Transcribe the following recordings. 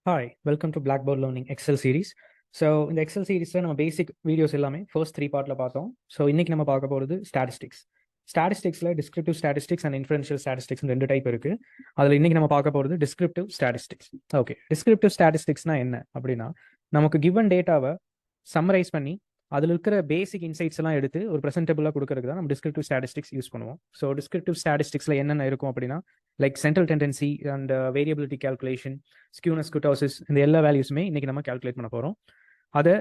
Hi, welcome to Blackboard Learning Excel series. So இந்த Excel series நம்ம பேசிக் videos எல்லாமே first 3 பார்ட்ல பார்த்தோம். ஸோ இன்னைக்கு நம்ம பார்க்க போகிறது ஸ்டாட்டிஸ்டிக்ஸ். ஸ்டாட்டிஸ்டிக்ஸில் descriptive statistics and inferential statistics ரெண்டு டைப் இருக்கு. அதில் இன்னைக்கு நம்ம பார்க்க போகிறது டிஸ்கிரிப்டிவ் ஸ்டாட்டிஸ்டிக்ஸ். ஓகே, டிஸ்கிரிப்டிவ் ஸ்டாட்டிஸ்டிக்ஸ்னா என்ன அப்படின்னா, நமக்கு கிவன் டேட்டாவை சம்மரைஸ் பண்ணி அதில் இருக்கிற பேசிக் இன்சைட்ஸ் எல்லாம் எடுத்து ஒரு ப்ரெசென்டபிளாக கொடுக்கறதுக்கு தான் நம்ம டிஸ்கிரிப்டிவ் ஸ்டாட்டிஸ்டிக்ஸ் யூஸ் பண்ணுவோம். ஸோ டிஸ்கிரிப்டிவ் ஸ்டாட்டிஸ்டிக்ஸில் என்னென்ன இருக்கும் அப்படின்னா, like central tendency and variability calculation, skewness kurtosis, இந்த எல்லா வேல்யூஸுமே இன்னைக்கு நம்ம கால்குலேட் பண்ண போகிறோம். அதை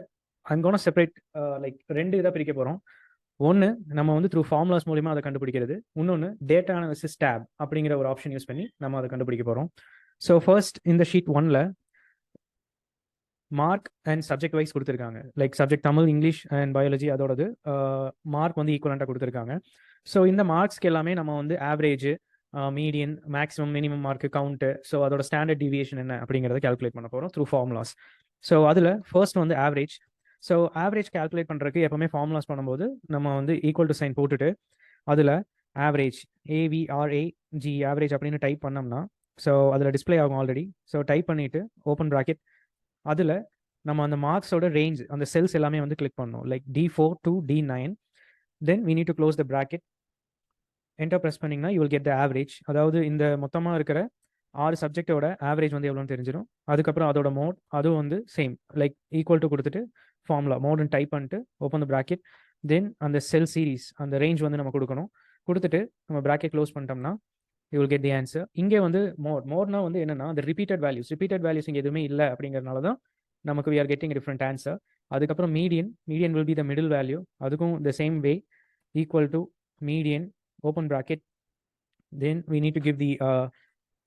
அங்கோன செப்பரேட் லைக் ரெண்டு இதாக பிரிக்க போகிறோம். ஒன்று நம்ம வந்து த்ரூ ஃபார்முலாஸ் மூலிமா அதை கண்டுபிடிக்கிறது, இன்னொன்று டேட்டா அனாலிசிஸ் டேப் அப்படிங்கிற ஒரு ஆப்ஷன் யூஸ் பண்ணி நம்ம அதை கண்டுபிடிக்க போகிறோம். ஸோ ஃபர்ஸ்ட் இந்த ஷீட் 1ல் மார்க் அண்ட் சப்ஜெக்ட் வைஸ் கொடுத்துருக்காங்க. Like subject Tamil, English and biology, அதோடது மார்க் வந்து ஈக்குவலண்ட்டாக கொடுத்துருக்காங்க. ஸோ இந்த மார்க்ஸ்க்கு எல்லாமே நம்ம வந்து average, median, maximum, minimum mark, count, so அதோட ஸ்டாண்டர்ட் டிவியேஷன் என்ன அப்படிங்கிறத கால்குலேட் பண்ண போகிறோம் த்ரூ ஃபார்முலாஸ். ஸோ அதில் ஃபர்ஸ்ட் வந்து ஆவரேஜ். ஸோ ஆவரேஜ் கால்குலேட் பண்ணுறதுக்கு எப்பவுமே ஃபார்முலாஸ் பண்ணும்போது நம்ம வந்து ஈக்குவல் டு சைன் போட்டுட்டு அதில் ஆவரேஜ், AVRAG ஆவரேஜ் அப்படின்னு டைப் பண்ணோம்னா, ஸோ அதில் டிஸ்பிளே ஆகும் ஆல்ரெடி. ஸோ டைப் பண்ணிவிட்டு ஓப்பன் ப்ராக்கெட், அதில் நம்ம அந்த மார்க்ஸோட ரேஞ்ச், அந்த செல்ஸ் எல்லாமே வந்து கிளிக் பண்ணணும். Like D4 to D9. Then we need to close the bracket. Enter press பண்ணிங்கன்னா you will get the average. அதாவது இந்த மொத்தமாக இருக்கிற 6 சப்ஜெக்டோட ஆவரேஜ் வந்து எவ்வளோன்னு தெரிஞ்சிடும். அதுக்கப்புறம் அதோட மோட், அதுவும் வந்து சேம், லைக் ஈக்குவல் டு கொடுத்துட்டு ஃபார்முலா மோடுன்னு டைப் பண்ணிட்டு ஓப்பன் த ப்ராக்கெட். தென் அந்த செல் சீரீஸ், அந்த ரேஞ்ச் வந்து நம்ம கொடுத்துட்டு நம்ம ப்ராக்கெட் க்ளோஸ் பண்ணிட்டோம்னா you will get the answer. இங்கே வந்து மோட்னா வந்து என்னன்னா, அந்த ரிப்பீட்டட் வேல்யூஸ் இங்கே எதுவுமே இல்லை அப்படிங்கிறதுனால தான் நமக்கு we are getting a different answer. அதுக்கப்புறம் median will be the middle value. அதுக்கும் the same way, equal to median, open bracket. Then we need to give the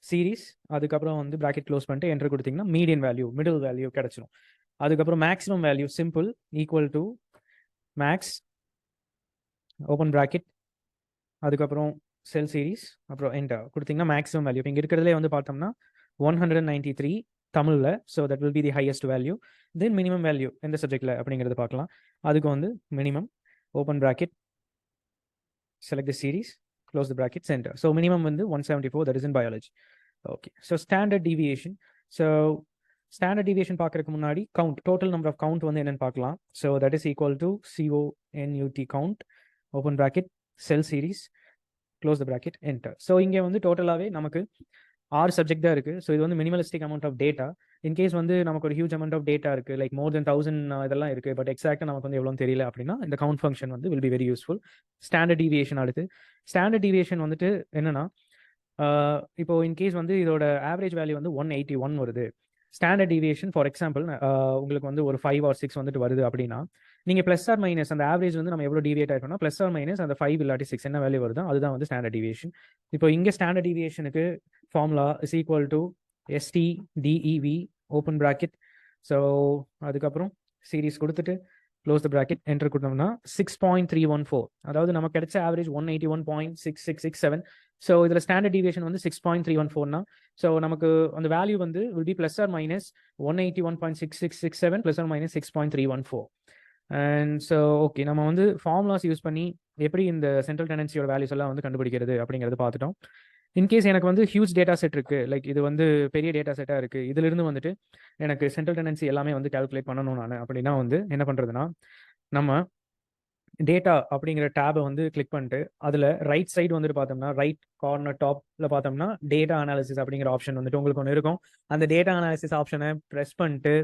series. அதுக்கப்புறம் வந்து bracket close பண்ணிட்டு enter கொடுத்தீங்கன்னா median value, middle value கிடைச்சிடும். அதுக்கப்புறம் maximum value, simple, equal to max, open bracket, அதுக்கப்புறம் cell series, அப்புறம் enter கொடுத்தீங்கன்னா maximum value. இப்போ இங்கே இருக்கிறதுலே வந்து பார்த்தோம்னா 193 தமிழில். So that will be the highest value. Then minimum value எந்த சப்ஜெக்டில் அப்படிங்கிறது பார்க்கலாம். அதுக்கு வந்து minimum, open bracket, select the series, close the bracket, enter. So minimum வந்து 174, that is in biology. Okay, so standard deviation. So standard deviation பார்க்கறதுக்கு முன்னாடி count, total number of count வந்து என்னென்னு பார்க்கலாம். So that is equal to CONUT count, open bracket, sell series, close the bracket, enter. So இங்கே வந்து டோட்டலாகவே நமக்கு 6 subject தான் இருக்குது. ஸோ இது வந்து minimalistic amount of data. In case வந்து நமக்கு ஒரு ஹியூஜ் அமௌண்ட் ஆஃப் டேட்டா இருக்குது, லைக் மோர் தென் 1000 இதெல்லாம் இருக்குது, பட் எக்ஸாக்டாக நமக்கு வந்து எவ்வளோன்னு தெரியல அப்படின்னா இந்த கவுண்ட் ஃபங்க்ஷன் வந்து will be very useful. Standard deviation அடுத்து. ஸ்டாண்டர்ட் டிவியேஷன் வந்துட்டு என்னன்னா, இப்போ இன்கேஸ் வந்து இதோட ஆவரேஜ் வேல்யூ வந்து 181 வருது. ஸ்டாண்டர்ட் டிவியேஷன் ஃபார் எக்ஸாம்பிள் உங்களுக்கு வந்து ஒரு 5 or 6 வந்துட்டு வருது அப்படின்னா, நீங்கள் ப்ளஸ் ஆர் மைனஸ் அந்த ஆவரேஜ் வந்து நம்ம எவ்வளோ டிவியேட் ஆகிட்டோம்னா ப்ளஸ் ஆர் மைனஸ் அந்த 5 இல்லாட்டி 6 என்ன வேல்யூ வருதோ அதுதான் வந்து ஸ்டாண்டர்ட் டிவியேஷன். இப்போ இங்கே ஸ்டாண்டர்ட் டிவியேஷனுக்கு formula is equal to STDEV, open bracket. So அதுக்கப்புறம் சீரீஸ் கொடுத்துட்டு க்ளோஸ் த ப்ராக்கெட், என்டர் கொடுத்தோம்னா 6.314. அதாவது நமக்கு கிடைச்ச ஆவரேஜ் 181.6667. ஸோ இதில் ஸ்டாண்டர்ட் டிவியேஷன் வந்து 6.314னா, ஸோ நமக்கு அந்த வேல்யூ வந்து will be plus or minus 181.6667 plus or minus 6.314. அண்ட் ஸோ ஓகே, நம்ம வந்து ஃபார்முலாஸ் யூஸ் பண்ணி எப்படி இந்த சென்ட்ரல் டெண்டன்சியோட வேல்யூஸ் எல்லாம் வந்து கண்டுபிடிக்கிறது அப்படிங்கிறது பார்த்துட்டோம். இன்கேஸ் எனக்கு வந்து ஹியூஜ் டேட்டா செட் இருக்குது, லைக் இது வந்து பெரிய டேட்டா செட்டாக இருக்குது, இதிலிருந்து வந்துட்டு எனக்கு சென்ட்ரல் டெண்டன்சி எல்லாமே வந்து கால்குலேட் பண்ணணும் நான் அப்படின்னா வந்து என்ன பண்ணுறதுன்னா, நம்ம டேட்டா அப்படிங்கிற டேபை வந்து கிளிக் பண்ணிட்டு அதில் ரைட் சைடு வந்துட்டு பார்த்தோம்னா, ரைட் கார்னர் டாப்பில் பார்த்தோம்னா டேட்டா அனாலிசிஸ் அப்படிங்கிற ஆப்ஷன் வந்துட்டு உங்களுக்கு ஒன்று இருக்கும். அந்த டேட்டா அனாலிசிஸ் ஆப்ஷனை ப்ரெஸ் பண்ணிட்டு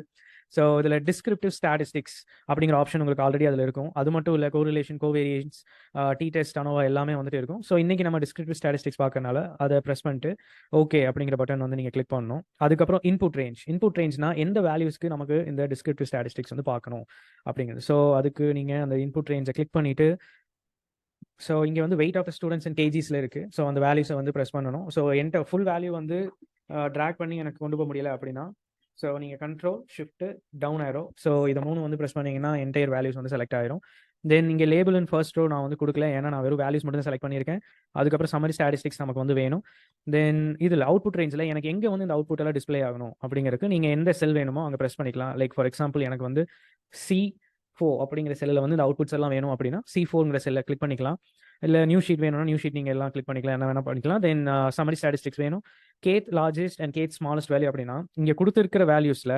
ஸோ இதில் டிஸ்கிரிப்டிவ் ஸ்டாட்டிஸ்டிக்ஸ் அப்படிங்கிற ஆப்ஷன் உங்களுக்கு ஆல்ரெடி அதில் இருக்கும். அது மட்டும் இல்லை, கோரிலேஷன், கோவேரியன்ஸ், T-டெஸ்ட், அனோவா எல்லாமே வந்துட்டு இருக்கும். ஸோ இன்றைக்கி நம்ம டிஸ்கிரிப்டிவ் ஸ்டாட்டிஸ்டிக்ஸ் பார்க்கறனால அதை ப்ரெஸ் பண்ணிட்டு ஓகே அப்படிங்கிற பட்டன் வந்து நீங்கள் கிளிக் பண்ணணும். அதுக்கப்புறம் இன்புட் ரேஞ்ச்னா எந்த வேல்யூஸ்க்கு நமக்கு இந்த டிஸ்கிரிப்டிவ் ஸ்டாட்டிஸ்டிக்ஸ் வந்து பார்க்கணும் அப்படிங்கிறது. ஸோ அதுக்கு நீங்கள் அந்த இன்புட் ரேஞ்சை கிளிக் பண்ணிவிட்டு, ஸோ இங்கே வந்து வெயிட் ஆஃப் ஸ்டூடெண்ட்ஸ் அண்ட் கேஜிஸில் இருக்குது. ஸோ அந்த வேல்யூஸை வந்து ப்ரெஸ் பண்ணணும். ஸோ என்கிட்ட ஃபுல் வேல்யூ வந்து ட்ராக் பண்ணி எனக்கு கொண்டு போக முடியல அப்படின்னா, ஸோ நீங்கள் control shift down arrow, so இதை 3 வந்து ப்ரெஸ் பண்ணிங்கன்னா என்டையர் வேல்யூஸ் வந்து செலக்ட் ஆயிரும். தென் இங்கே லேபிள் இன் ஃபர்ஸ்ட் ரோ நான் வந்து கொடுக்கல, ஏன்னா நான் வெறும் வேல்யூஸ் மட்டும் தான் செலக்ட் பண்ணியிருக்கேன். அதுக்கப்புறம் சம்மரி ஸ்டாட்டிஸ்டிக்ஸ் நமக்கு வந்து வேணும். தென் இதில் அவுட்புட் ரேஞ்சில் எனக்கு எங்கே வந்து இந்த அவுட்புட் எல்லாம் டிஸ்பிளே ஆகணும் அப்படிங்கிறதுக்கு நீங்கள் எந்த செல் வேணுமோ அங்கே ப்ரெஸ் பண்ணிக்கலாம். லைக் ஃபார் எக்ஸாம்பிள் எனக்கு வந்து C4 அப்படிங்கிற செல்லில் வந்து இந்த அவுட்புட்ஸ் எல்லாம் வேணும் அப்படின்னா C4ங்கிற செல்லை கிளிக் பண்ணிக்கலாம். இல்லை நியூ ஷீட் வேணும்னா நியூ ஷீட் நீங்கள் எல்லாம் கிளிக் பண்ணிக்கலாம், என்ன வேணால் பண்ணிக்கலாம். தென் சம்மரி ஸ்டாட்டிஸ்டிக்ஸ் வேணும், cath largest and cath smallest value அப்படின்னா இங்கே கொடுத்துருக்கிற வேல்யூஸில்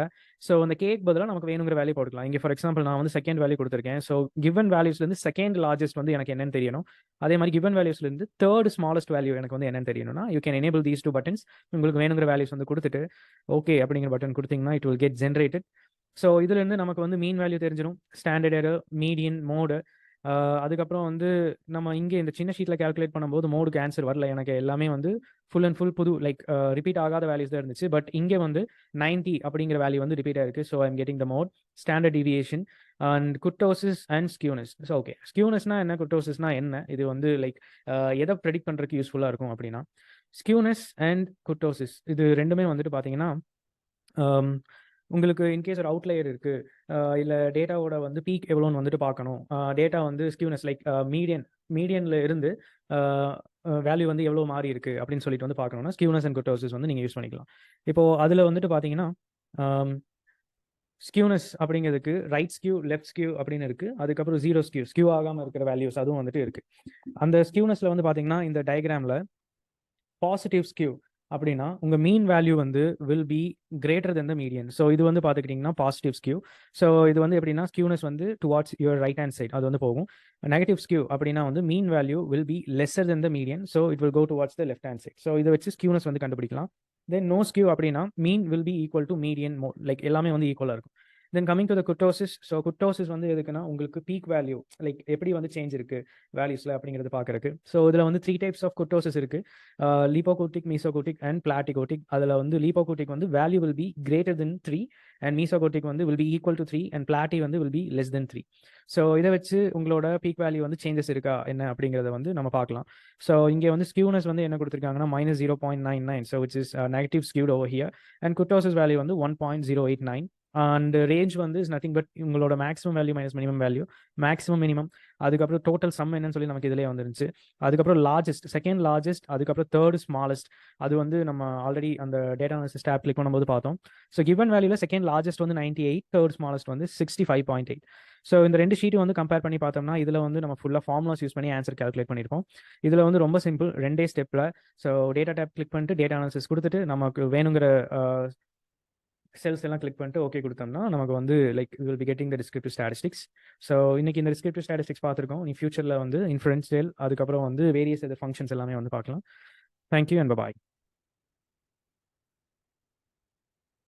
ஸோ அந்த கேக் பதிலாக நமக்கு வேணுங்கிற வேல்யூ போட்டுக்கலாம். இங்கே ஃபார் எக்ஸாம்பிள் நான் வந்து செகண்ட் வேல்யூ கொடுத்துருக்கேன். ஸோ கிவன் வேல்யூஸ்லேருந்து செகண்ட் லார்ஜஸ்ட் வந்து எனக்கு என்னன்னு தெரியணும். அதே மாதிரி கிவன் வேல்யூஸ்லேருந்து தேர்ட் ஸ்மாலஸ்ட் வேல்யூ எனக்கு வந்து என்னன்னு தெரியணும்னா you can enable these 2 buttons. உங்களுக்கு வேணுங்கிற வேல்யூஸ் வந்து கொடுத்துட்டு ஓகே அப்படிங்கிற பட்டன் கொடுத்தீங்கன்னா it will get generated. So இதுலேருந்து நமக்கு வந்து மீன் வேல்யூ தெரிஞ்சிடும், ஸ்டாண்டர்ட் எரர், மீடியன், மோடு. அதுக்கப்புறம் வந்து நம்ம இங்கே இந்த சின்ன ஷீட்டில் கேல்குலேட் பண்ணும்போது மோடுக்கு ஆன்சர் வரல, எனக்கு எல்லாமே வந்து ஃபுல் அண்ட் ஃபுல் புது லைக் ரிப்பீட் ஆகாத வேல்யூஸ் தான் இருந்துச்சு. பட் இங்கே வந்து 90 அப்படிங்கிற வேல்யூ வந்து ரிப்பீட் ஆயிருக்கு. So I'm getting the mode, standard deviation and kurtosis and skewness. So okay, ஸ்கியூனஸ்னா என்ன, குர்டோசிஸ்னா என்ன, இது வந்து லைக் எதை ப்ரெடிக்ட் பண்ணுறதுக்கு யூஸ்ஃபுல்லாக இருக்கும் அப்படின்னா ஸ்கியூனஸ் அண்ட் குர்டோசிஸ் இது ரெண்டுமே வந்துட்டு பார்த்தீங்கன்னா உங்களுக்கு இன்கேஸ் ஒரு அவுட்லையர் இருக்குது இல்லை டேட்டாவோட வந்து பீக் எவ்வளோன்னு வந்துட்டு பார்க்கணும், டேட்டா வந்து ஸ்கியூனஸ் லைக் மீடியனில் இருந்து வேல்யூ வந்து எவ்வளோ மாறி இருக்குது அப்படின்னு சொல்லிட்டு வந்து பார்க்கணும்னா ஸ்கியூனஸ் அண்ட் குர்டோசிஸ் வந்து நீங்கள் யூஸ் பண்ணிக்கலாம். இப்போது அதில் வந்துட்டு பார்த்தீங்கன்னா ஸ்கியூனஸ் அப்படிங்கிறதுக்கு ரைட் ஸ்கியூ, லெஃப்ட் ஸ்கியூ அப்படின்னு இருக்குது. அதுக்கப்புறம் ஜீரோ ஸ்கியூ, ஸ்கியூ ஆகாமல் இருக்கிற வேல்யூஸ் அதுவும் வந்துட்டு இருக்குது. அந்த ஸ்கியூனஸில் வந்து பார்த்தீங்கன்னா இந்த டயக்ராமில் பாசிட்டிவ் ஸ்கியூ அப்படின்னா உங்கள் மீன் வேல்யூ வந்து will be greater then the median. So இது வந்து பார்த்துக்கிட்டிங்கன்னா பாசிட்டிவ் ஸ்கியூ. ஸோ இது வந்து எப்படின்னா ஸ்கியூனஸ் வந்து towards your right hand side அது வந்து போகும். நெகட்டிவ் ஸ்கியூ அப்படின்னா வந்து mean value will be lesser than the median. So it will go towards the left hand side. So இதை வச்சு ஸ்கியூனஸ் வந்து கண்டுபிடிக்கலாம். தென் நோ ஸ்கியூ அப்படின்னா mean will be equal to median, like எல்லாமே வந்து ஈக்குவலாக இருக்கும். Then coming to the kurtosis. So kurtosis வந்து எதுக்குன்னா உங்களுக்கு பீக் வேல்யூ லைக் எப்படி வந்து சேஞ்ச் இருக்குது வேல்யூஸில் அப்படிங்கிறது பார்க்குறக்கு. ஸோ இதில் வந்து 3 டைப்ஸ் ஆஃப் குர்டோசிஸ் இருக்குது, லீபோகோட்டிக், மீசோகோட்டிக் அண்ட் பிளாட்டிகோட்டிக். அதில் வந்து லீபோகோட்டிக் வந்து value will be greater than 3 and mesokurtic வந்து will be equal to 3 and platy வந்து வில் பி லெஸ் தென் 3. ஸோ இதை வச்சு உங்களோட பீக் வேல்யூ வந்து சேஞ்சஸ் இருக்கா என்ன அப்படிங்கிறத வந்து நம்ம பார்க்கலாம். ஸோ இங்கே வந்து ஸ்கியூனஸ் வந்து என்ன கொடுத்துருக்காங்கன்னா -0.99. So which is negative skewed over here. And kurtosis value வந்து 1.089. அண்ட் ரேஞ்ச் வந்து இஸ் நத்திங் பட் உங்களோட maximum value minus minimum value, maximum minimum, அதுக்கப்புறம் டோட்டல் சம் என்னன்னு சொல்லி நமக்கு இதிலே வந்துருந்துச்சு. அதுக்கப்புறம் லார்ஜஸ்ட், செகண்ட் லார்ஜஸ்ட், அதுக்கப்புறம் தேர்ட் ஸ்மாலஸ்ட். அது வந்து நம்ம ஆல்ரெடி அந்த டேட்டா அனாலிசிஸ் டேப் கிளிக் பண்ணும்போது பார்த்தோம். ஸோ கிவன் வேல்யூவில் செகண்ட் லார்ஜஸ்ட் வந்து 98, தேர்ட் ஸ்மாலஸ்ட் வந்து 65.8. ஸோ இந்த ரெண்டு ஷீட்டும் வந்து கம்பேர் பண்ணி பார்த்தோம்னா இதில் வந்து நம்ம ஃபுல்லாக ஃபார்முலாஸ் யூஸ் பண்ணி ஆன்சர் கால்குலேட் பண்ணியிருக்கோம். இதில் வந்து ரொம்ப சிம்பிள், 2 ஸ்டெப்பில். ஸோ டேட்டா டேப் கிளிக் பண்ணிட்டு டேட்டா அனாலிசிஸ் கொடுத்துட்டு நமக்கு வேணுங்கிற செல்ஸ் எல்லாம் கிளிக் பண்ணிட்டு ஓகே கொடுத்தோம்னா நமக்கு வந்து like will be getting the descriptive statistics. So இன்னைக்கு இந்த டிஸ்கிரிப்டிவ் ஸ்டாட்டிஸ்டிக்ஸ் பார்த்துருக்கோம். நீ ஃபியூச்சரில் வந்து இன்ஃபரன்ஷியல் அதுக்கப்புறம் வந்து வேரியஸ் ஃபங்க்ஷன்ஸ் எல்லாமே வந்து பார்க்கலாம். Thank you and bye.